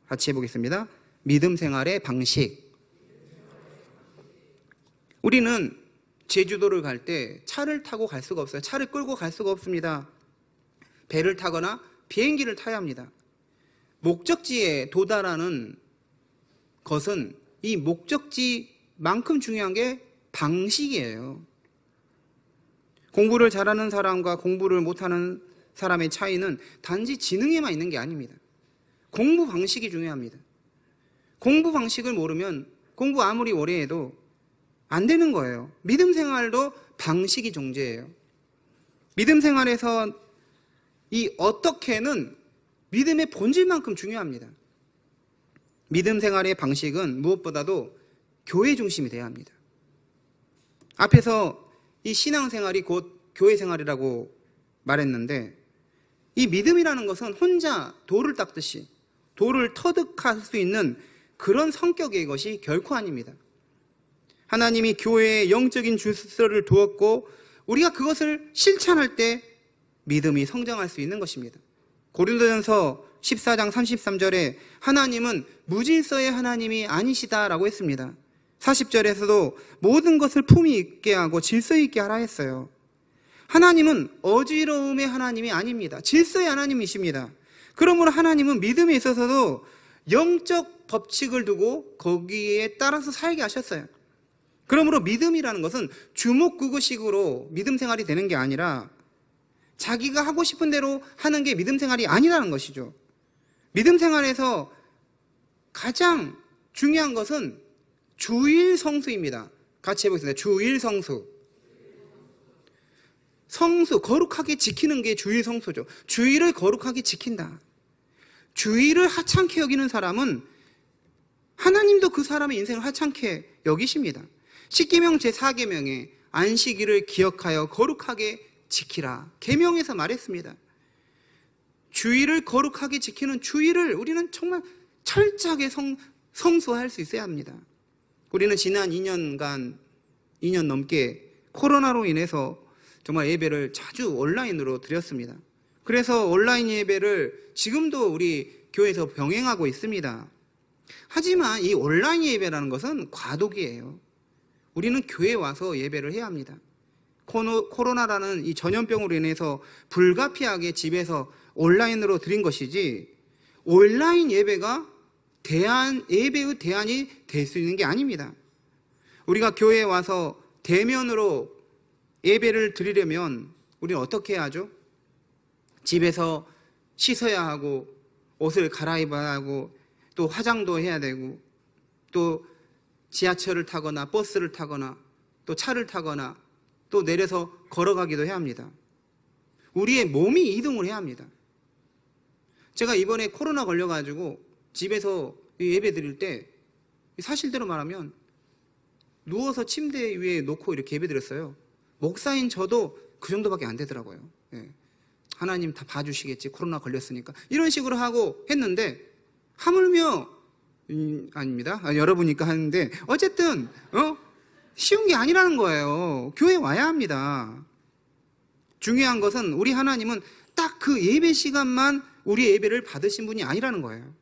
같이 해보겠습니다. 믿음 생활의 방식. 우리는 제주도를 갈 때 차를 타고 갈 수가 없어요. 차를 끌고 갈 수가 없습니다. 배를 타거나 비행기를 타야 합니다. 목적지에 도달하는 것은 이 목적지만큼 중요한 게 방식이에요. 공부를 잘하는 사람과 공부를 못하는 사람의 차이는 단지 지능에만 있는 게 아닙니다. 공부 방식이 중요합니다. 공부 방식을 모르면 공부 아무리 오래 해도 안 되는 거예요. 믿음 생활도 방식이 존재해요. 믿음 생활에서 이 어떻게는 믿음의 본질만큼 중요합니다. 믿음 생활의 방식은 무엇보다도 교회 중심이 돼야 합니다. 앞에서 이 신앙생활이 곧 교회 생활이라고 말했는데, 이 믿음이라는 것은 혼자 돌을 닦듯이 돌을 터득할 수 있는 그런 성격의 것이 결코 아닙니다. 하나님이 교회에 영적인 질서를 두었고 우리가 그것을 실천할 때 믿음이 성장할 수 있는 것입니다. 고린도전서 14장 33절에 하나님은 무질서의 하나님이 아니시다라고 했습니다. 40절에서도 모든 것을 품위 있게 하고 질서 있게 하라 했어요. 하나님은 어지러움의 하나님이 아닙니다. 질서의 하나님이십니다. 그러므로 하나님은 믿음에 있어서도 영적 법칙을 두고 거기에 따라서 살게 하셨어요. 그러므로 믿음이라는 것은 주먹구구식으로 믿음 생활이 되는 게 아니라 자기가 하고 싶은 대로 하는 게 믿음 생활이 아니라는 것이죠. 믿음 생활에서 가장 중요한 것은 주일 성수입니다. 같이 해보겠습니다. 주일 성수. 성수, 거룩하게 지키는 게 주일 성수죠. 주일을 거룩하게 지킨다. 주일을 하찮게 여기는 사람은 하나님도 그 사람의 인생을 하찮게 여기십니다. 십계명 제4계명에 안식일을 기억하여 거룩하게 지키라. 계명에서 말했습니다. 주일을 거룩하게 지키는 주일을 우리는 정말 철저하게 성수할 수 있어야 합니다. 우리는 지난 2년 넘게 코로나로 인해서 정말 예배를 자주 온라인으로 드렸습니다. 그래서 온라인 예배를 지금도 우리 교회에서 병행하고 있습니다. 하지만 이 온라인 예배라는 것은 과도기예요. 우리는 교회에 와서 예배를 해야 합니다. 코로나라는 이 전염병으로 인해서 불가피하게 집에서 온라인으로 드린 것이지, 온라인 예배가 예배의 대안이 될 수 있는 게 아닙니다. 우리가 교회에 와서 대면으로 예배를 드리려면 우리는 어떻게 해야 하죠? 집에서 씻어야 하고 옷을 갈아입어야 하고 또 화장도 해야 되고 또 지하철을 타거나 버스를 타거나 또 차를 타거나 또 내려서 걸어가기도 해야 합니다. 우리의 몸이 이동을 해야 합니다. 제가 이번에 코로나 걸려가지고 집에서 예배 드릴 때 사실대로 말하면 누워서 침대 위에 놓고 이렇게 예배 드렸어요. 목사인 저도 그 정도밖에 안 되더라고요. 예. 하나님 다 봐주시겠지, 코로나 걸렸으니까, 이런 식으로 하고 했는데 하물며 아닙니다. 여러분이니까 하는데 어쨌든 쉬운 게 아니라는 거예요. 교회에 와야 합니다. 중요한 것은 우리 하나님은 딱 그 예배 시간만 우리의 예배를 받으신 분이 아니라는 거예요.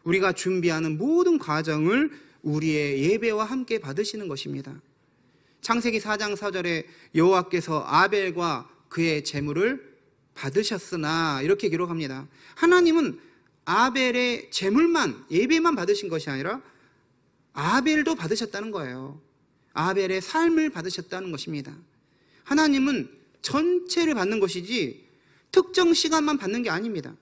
우리가 준비하는 모든 과정을 우리의 예배와 함께 받으시는 것입니다. 창세기 4장 4절에 여호와께서 아벨과 그의 제물을 받으셨으나 이렇게 기록합니다. 하나님은 아벨의 제물만, 예배만 받으신 것이 아니라 아벨도 받으셨다는 거예요. 아벨의 삶을 받으셨다는 것입니다. 하나님은 전체를 받는 것이지 특정 시간만 받는 게 아닙니다.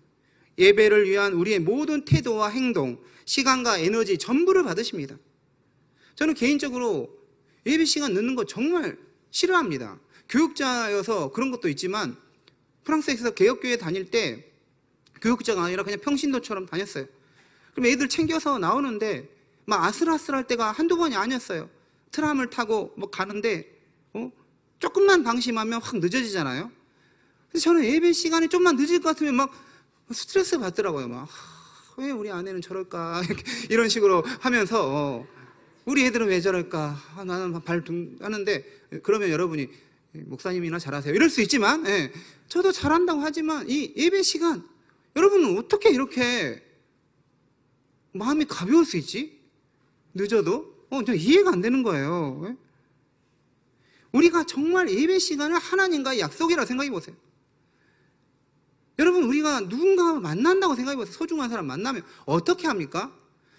예배를 위한 우리의 모든 태도와 행동, 시간과 에너지 전부를 받으십니다. 저는 개인적으로 예배 시간 늦는 거 정말 싫어합니다. 교육자여서 그런 것도 있지만 프랑스에서 개혁교회 다닐 때 교육자가 아니라 그냥 평신도처럼 다녔어요. 그럼 애들 챙겨서 나오는데 막 아슬아슬할 때가 한두 번이 아니었어요. 트람을 타고 뭐 가는데 조금만 방심하면 확 늦어지잖아요. 그래서 저는 예배 시간이 좀만 늦을 것 같으면 막 스트레스 받더라고요. 막 왜 우리 아내는 저럴까 이런 식으로 하면서 우리 애들은 왜 저럴까, 나는 하는데, 그러면 여러분이 목사님이나 잘하세요 이럴 수 있지만, 저도 잘한다고 하지만 이 예배 시간, 여러분은 어떻게 이렇게 마음이 가벼울 수 있지? 늦어도? 저 이해가 안 되는 거예요. 우리가 정말 예배 시간을 하나님과의 약속이라고 생각해 보세요. 여러분, 우리가 누군가 만난다고 생각해 보세요. 소중한 사람 만나면 어떻게 합니까?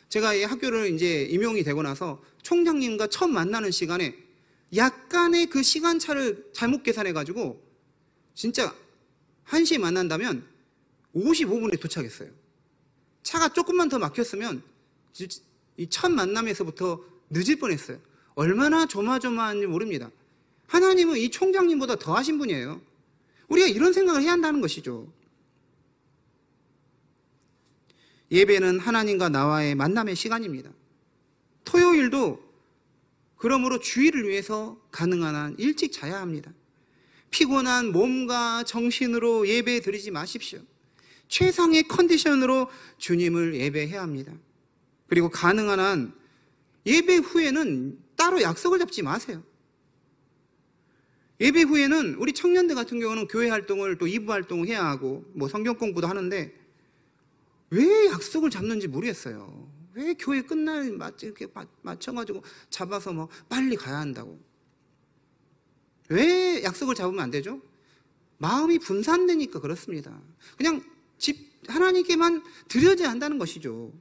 제가 이 학교를 이제 임용이 되고 나서 총장님과 처음 만나는 시간에 약간의 그 시간차를 잘못 계산해가지고 진짜 1시에 만난다면 55분에 도착했어요. 차가 조금만 더 막혔으면 이 첫 만남에서부터 늦을 뻔했어요. 얼마나 조마조마한지 모릅니다. 하나님은 이 총장님보다 더 하신 분이에요. 우리가 이런 생각을 해야 한다는 것이죠. 예배는 하나님과 나와의 만남의 시간입니다. 토요일도 그러므로 주일을 위해서 가능한 한 일찍 자야 합니다. 피곤한 몸과 정신으로 예배 드리지 마십시오. 최상의 컨디션으로 주님을 예배해야 합니다. 그리고 가능한 한 예배 후에는 따로 약속을 잡지 마세요. 예배 후에는 우리 청년들 같은 경우는 교회 활동을 또 2부 활동을 해야 하고 뭐 성경 공부도 하는데 왜 약속을 잡는지 모르겠어요. 왜 교회 끝날 이렇게 맞춰가지고 잡아서 뭐 빨리 가야 한다고. 왜 약속을 잡으면 안 되죠? 마음이 분산되니까 그렇습니다. 그냥 하나님께만 드려야 한다는 것이죠.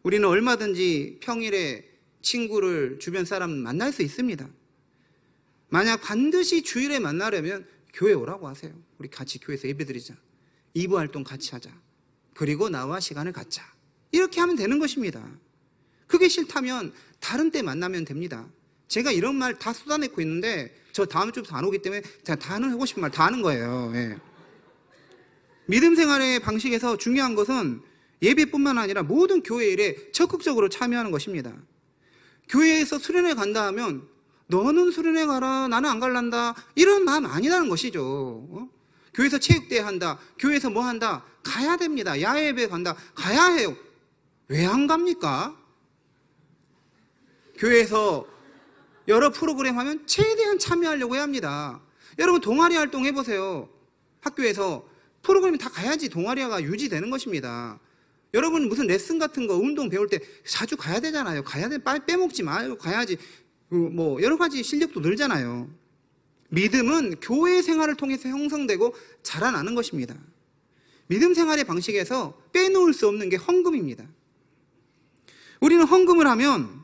우리는 얼마든지 평일에 친구를 주변 사람 만날 수 있습니다. 만약 반드시 주일에 만나려면 교회 오라고 하세요. 우리 같이 교회에서 예배드리자. 2부 활동 같이 하자. 그리고 나와 시간을 갖자. 이렇게 하면 되는 것입니다. 그게 싫다면 다른 때 만나면 됩니다. 제가 이런 말 다 쏟아내고 있는데 저 다음 주부터 안 오기 때문에 제가 다 하고 싶은 말 다 하는 거예요. 예. 믿음 생활의 방식에서 중요한 것은 예배뿐만 아니라 모든 교회 일에 적극적으로 참여하는 것입니다. 교회에서 수련회 간다 하면 너는 수련회 가라, 나는 안 갈란다, 이런 마음 아니라는 것이죠. 교회에서 체육대회 한다, 교회에서 뭐 한다, 가야 됩니다. 야외예배 간다, 가야 해요. 왜 안 갑니까? 교회에서 여러 프로그램 하면 최대한 참여하려고 해야 합니다. 여러분 동아리 활동 해보세요. 학교에서 프로그램이 다 가야지 동아리가 유지되는 것입니다. 여러분 무슨 레슨 같은 거 운동 배울 때 자주 가야 되잖아요. 가야 돼. 빼먹지 말고 가야지. 뭐 여러 가지 실력도 늘잖아요. 믿음은 교회 생활을 통해서 형성되고 자라나는 것입니다. 믿음 생활의 방식에서 빼놓을 수 없는 게 헌금입니다. 우리는 헌금을 하면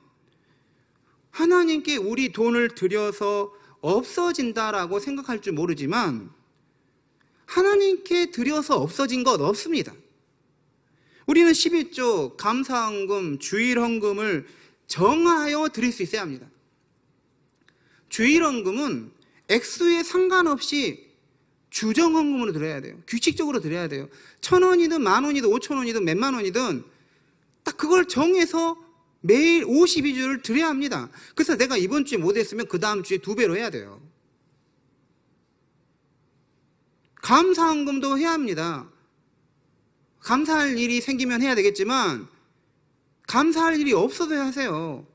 하나님께 우리 돈을 드려서 없어진다라고 생각할 줄 모르지만 하나님께 드려서 없어진 것 없습니다. 우리는 11조, 감사헌금, 주일헌금을 정하여 드릴 수 있어야 합니다. 주일헌금은 액수에 상관없이 주정헌금으로 드려야 돼요. 규칙적으로 드려야 돼요. 1,000원이든 10,000원이든 5,000원이든 몇만 원이든 딱 그걸 정해서 매일 52주를 드려야 합니다. 그래서 내가 이번 주에 못했으면 그 다음 주에 2배로 해야 돼요. 감사헌금도 해야 합니다. 감사할 일이 생기면 해야 되겠지만 감사할 일이 없어도 하세요.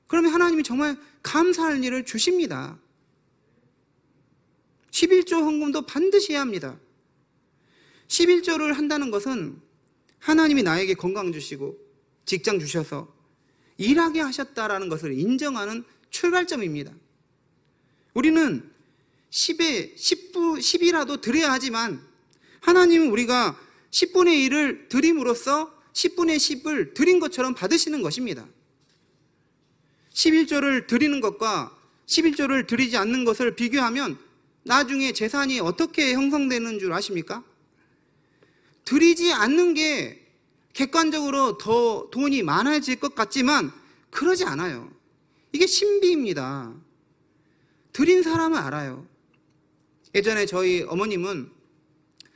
그러면 하나님이 정말 감사할 일을 주십니다. 11조 헌금도 반드시 해야 합니다. 11조를 한다는 것은 하나님이 나에게 건강 주시고 직장 주셔서 일하게 하셨다라는 것을 인정하는 출발점입니다. 우리는 10이라도 드려야 하지만 하나님은 우리가 10분의 1을 드림으로써 10분의 10을 드린 것처럼 받으시는 것입니다. 11조를 드리는 것과 11조를 드리지 않는 것을 비교하면 나중에 재산이 어떻게 형성되는 줄 아십니까? 드리지 않는 게 객관적으로 더 돈이 많아질 것 같지만 그러지 않아요. 이게 신비입니다. 드린 사람은 알아요. 예전에 저희 어머님은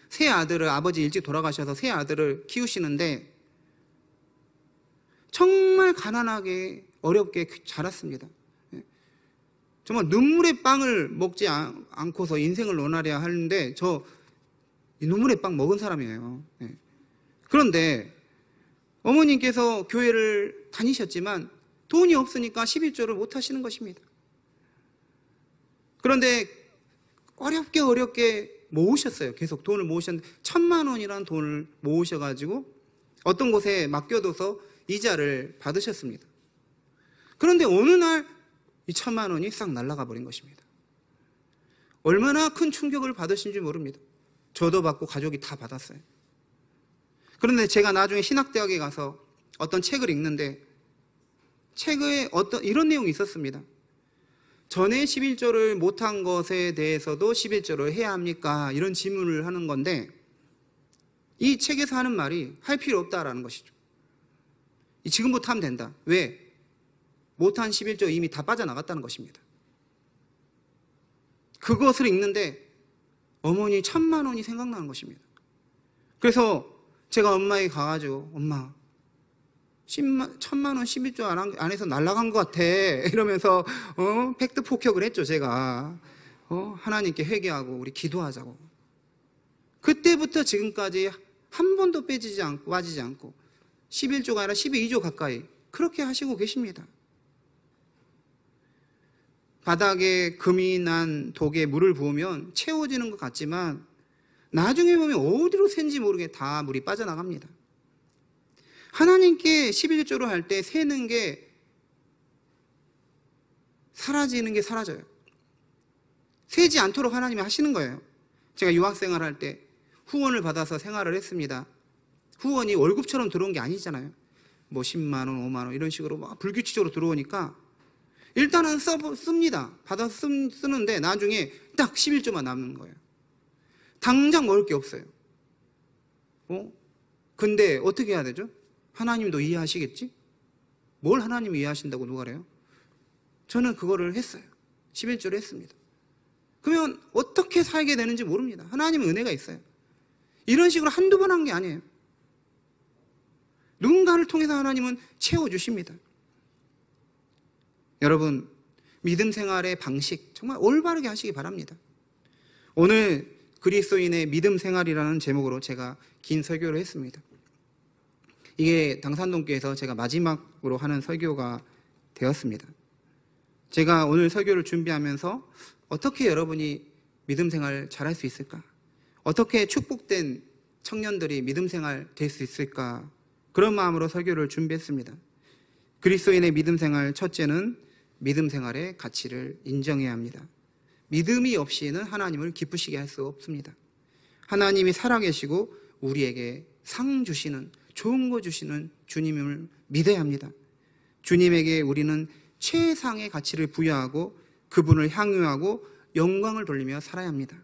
세 아들을, 아버지 일찍 돌아가셔서 세 아들을 키우시는데 정말 가난하게 어렵게 자랐습니다. 정말 눈물의 빵을 먹지 않고서 인생을 논하려 하는데 저 눈물의 빵 먹은 사람이에요. 그런데 어머님께서 교회를 다니셨지만 돈이 없으니까 11조를 못 하시는 것입니다. 그런데 어렵게 모으셨어요. 계속 돈을 모으셨는데 1,000만 원이라는 돈을 모으셔가지고 어떤 곳에 맡겨둬서 이자를 받으셨습니다. 그런데 어느 날 이 1,000만 원이 싹 날아가 버린 것입니다. 얼마나 큰 충격을 받으신지 모릅니다. 저도 받고 가족이 다 받았어요. 그런데 제가 나중에 신학대학에 가서 어떤 책을 읽는데 책에 이런 내용이 있었습니다. 전에 11조를 못한 것에 대해서도 11조를 해야 합니까? 이런 질문을 하는 건데, 이 책에서 하는 말이 할 필요 없다라는 것이죠. 지금부터 하면 된다. 왜? 못한 11조 이미 다 빠져나갔다는 것입니다. 그것을 읽는데 어머니 1,000만 원이 생각나는 것입니다. 그래서 제가 엄마에게 가가지고, 엄마 1,000만 원 11조 안에서 날아간 것 같아 이러면서 팩트 폭격을 했죠. 제가 하나님께 회개하고 우리 기도하자고. 그때부터 지금까지 한 번도 빠지지 않고 11조가 아니라 12조 가까이 그렇게 하시고 계십니다. 바닥에 금이 난 독에 물을 부으면 채워지는 것 같지만 나중에 보면 어디로 샌지 모르게 다 물이 빠져나갑니다. 하나님께 11조를 할 때 새는 게 사라지는 게 사라져요. 새지 않도록 하나님이 하시는 거예요. 제가 유학생활 할 때 후원을 받아서 생활을 했습니다. 후원이 월급처럼 들어온 게 아니잖아요. 뭐 10만 원, 5만 원 이런 식으로 막 불규칙적으로 들어오니까 일단은 씁니다. 받아서 쓰는데 나중에 딱 11조만 남는 거예요. 당장 먹을 게 없어요. 근데 어떻게 해야 되죠? 하나님도 이해하시겠지? 뭘 하나님이 이해하신다고 누가 그래요? 저는 그거를 했어요. 11조를 했습니다. 그러면 어떻게 살게 되는지 모릅니다. 하나님의 은혜가 있어요. 이런 식으로 한두 번 한 게 아니에요. 누군가를 통해서 하나님은 채워주십니다. 여러분, 믿음 생활의 방식 정말 올바르게 하시기 바랍니다. 오늘 그리스도인의 믿음 생활이라는 제목으로 제가 긴 설교를 했습니다. 이게 당산동교에서 제가 마지막으로 하는 설교가 되었습니다. 제가 오늘 설교를 준비하면서 어떻게 여러분이 믿음 생활 잘할 수 있을까? 어떻게 축복된 청년들이 믿음 생활 될 수 있을까? 그런 마음으로 설교를 준비했습니다. 그리스도인의 믿음 생활 첫째는 믿음 생활의 가치를 인정해야 합니다. 믿음이 없이는 하나님을 기쁘시게 할 수 없습니다. 하나님이 살아계시고 우리에게 상 주시는, 좋은 거 주시는 주님을 믿어야 합니다. 주님에게 우리는 최상의 가치를 부여하고 그분을 향유하고 영광을 돌리며 살아야 합니다.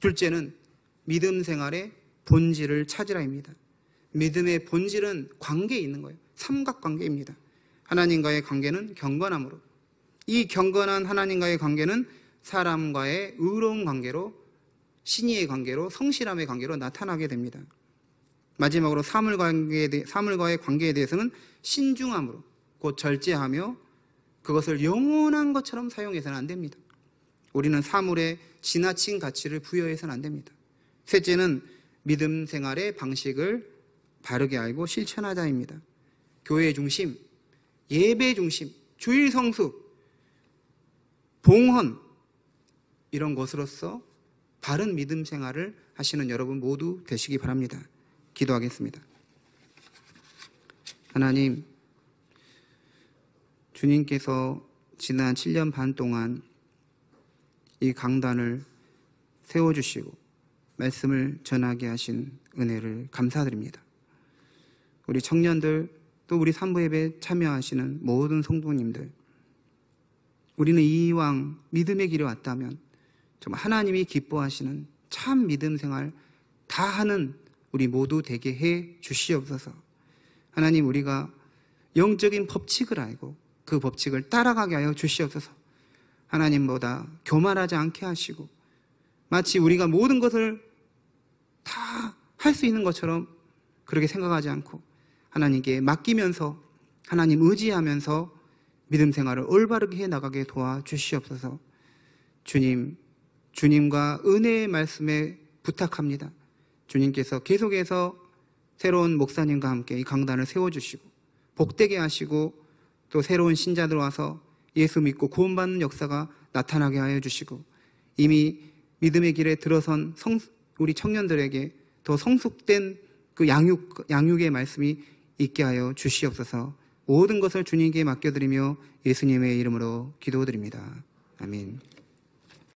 둘째는 믿음 생활의 본질을 찾으라입니다. 믿음의 본질은 관계에 있는 거예요. 삼각관계입니다. 하나님과의 관계는 경건함으로, 이 경건한 하나님과의 관계는 사람과의 의로운 관계로, 신의의 관계로, 성실함의 관계로 나타나게 됩니다. 마지막으로 사물과의 관계에 대해서는 신중함으로, 곧 절제하며 그것을 영원한 것처럼 사용해서는 안 됩니다. 우리는 사물에 지나친 가치를 부여해서는 안 됩니다. 셋째는 믿음 생활의 방식을 바르게 알고 실천하자입니다. 교회 중심, 예배 중심, 주일 성수, 봉헌 이런 것으로서 바른 믿음 생활을 하시는 여러분 모두 되시기 바랍니다. 기도하겠습니다. 하나님, 주님께서 지난 7년 반 동안 이 강단을 세워주시고 말씀을 전하게 하신 은혜를 감사드립니다. 우리 청년들, 또 우리 산부 예배 참여하시는 모든 성도님들, 우리는 이왕 믿음의 길에 왔다면 정말 하나님이 기뻐하시는 참 믿음 생활 다 하는 우리 모두 되게 해 주시옵소서. 하나님, 우리가 영적인 법칙을 알고 그 법칙을 따라가게 하여 주시옵소서. 하나님보다 교만하지 않게 하시고 마치 우리가 모든 것을 다 할 수 있는 것처럼 그렇게 생각하지 않고 하나님께 맡기면서 하나님 의지하면서 믿음 생활을 올바르게 해나가게 도와주시옵소서. 주님과 은혜의 말씀에 부탁합니다. 주님께서 계속해서 새로운 목사님과 함께 이 강단을 세워주시고 복되게 하시고 또 새로운 신자들 와서 예수 믿고 구원받는 역사가 나타나게 하여 주시고 이미 믿음의 길에 들어선 우리 청년들에게 더 성숙된 그 양육의 말씀이 있게 하여 주시옵소서. 모든 것을 주님께 맡겨드리며 예수님의 이름으로 기도드립니다. 아멘.